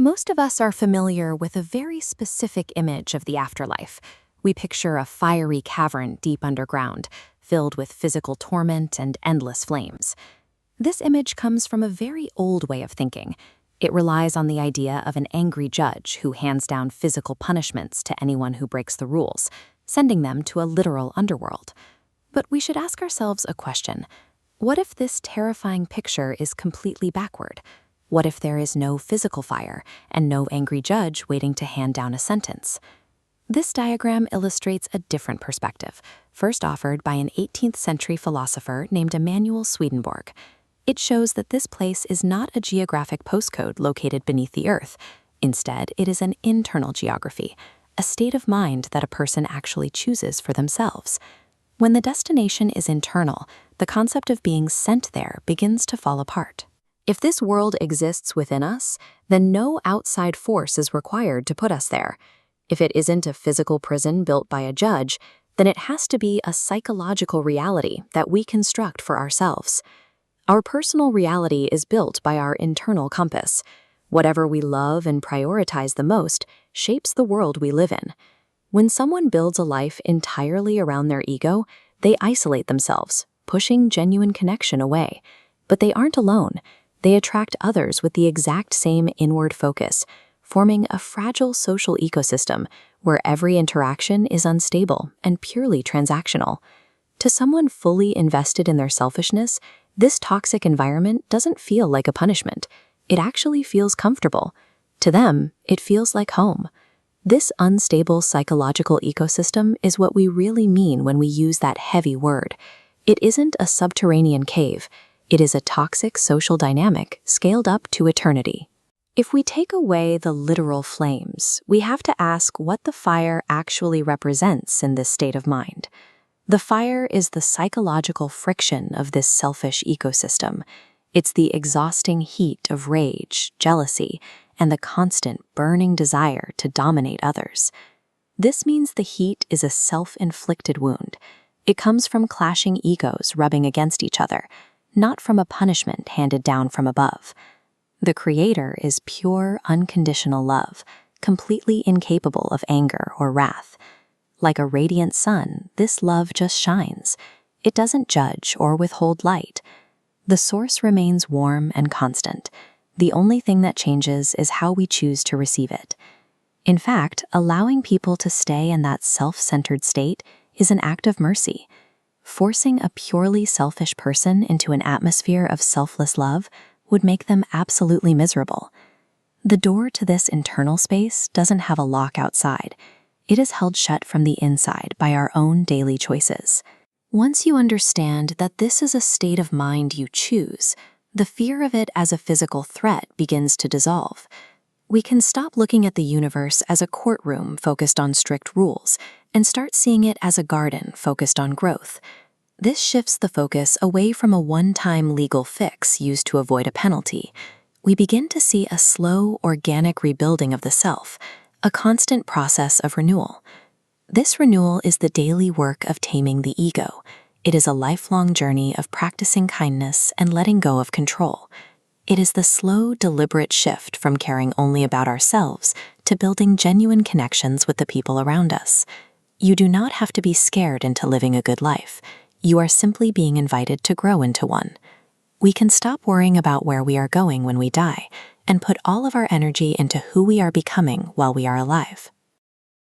Most of us are familiar with a very specific image of the afterlife. We picture a fiery cavern deep underground, filled with physical torment and endless flames. This image comes from a very old way of thinking. It relies on the idea of an angry judge who hands down physical punishments to anyone who breaks the rules, sending them to a literal underworld. But we should ask ourselves a question. What if this terrifying picture is completely backward? What if there is no physical fire and no angry judge waiting to hand down a sentence? This diagram illustrates a different perspective, first offered by an 18th century philosopher named Emanuel Swedenborg. It shows that this place is not a geographic postcode located beneath the earth. Instead, it is an internal geography, a state of mind that a person actually chooses for themselves. When the destination is internal, the concept of being sent there begins to fall apart. If this world exists within us, then no outside force is required to put us there. If it isn't a physical prison built by a judge, then it has to be a psychological reality that we construct for ourselves. Our personal reality is built by our internal compass. Whatever we love and prioritize the most shapes the world we live in. When someone builds a life entirely around their ego, they isolate themselves, pushing genuine connection away. But they aren't alone. They attract others with the exact same inward focus, forming a fragile social ecosystem where every interaction is unstable and purely transactional. To someone fully invested in their selfishness, this toxic environment doesn't feel like a punishment. It actually feels comfortable. To them, it feels like home. This unstable psychological ecosystem is what we really mean when we use that heavy word. It isn't a subterranean cave. It is a toxic social dynamic scaled up to eternity. If we take away the literal flames, we have to ask what the fire actually represents in this state of mind. The fire is the psychological friction of this selfish ecosystem. It's the exhausting heat of rage, jealousy, and the constant burning desire to dominate others. This means the heat is a self-inflicted wound. It comes from clashing egos rubbing against each other, not from a punishment handed down from above. The Creator is pure, unconditional love, completely incapable of anger or wrath. Like a radiant sun, this love just shines. It doesn't judge or withhold light. The source remains warm and constant. The only thing that changes is how we choose to receive it. In fact, allowing people to stay in that self-centered state is an act of mercy. Forcing a purely selfish person into an atmosphere of selfless love would make them absolutely miserable. The door to this internal space doesn't have a lock outside. It is held shut from the inside by our own daily choices. Once you understand that this is a state of mind you choose, the fear of it as a physical threat begins to dissolve. We can stop looking at the universe as a courtroom focused on strict rules and start seeing it as a garden focused on growth. This shifts the focus away from a one-time legal fix used to avoid a penalty. We begin to see a slow, organic rebuilding of the self, a constant process of renewal. This renewal is the daily work of taming the ego. It is a lifelong journey of practicing kindness and letting go of control. It is the slow, deliberate shift from caring only about ourselves to building genuine connections with the people around us. You do not have to be scared into living a good life. You are simply being invited to grow into one. We can stop worrying about where we are going when we die and put all of our energy into who we are becoming while we are alive.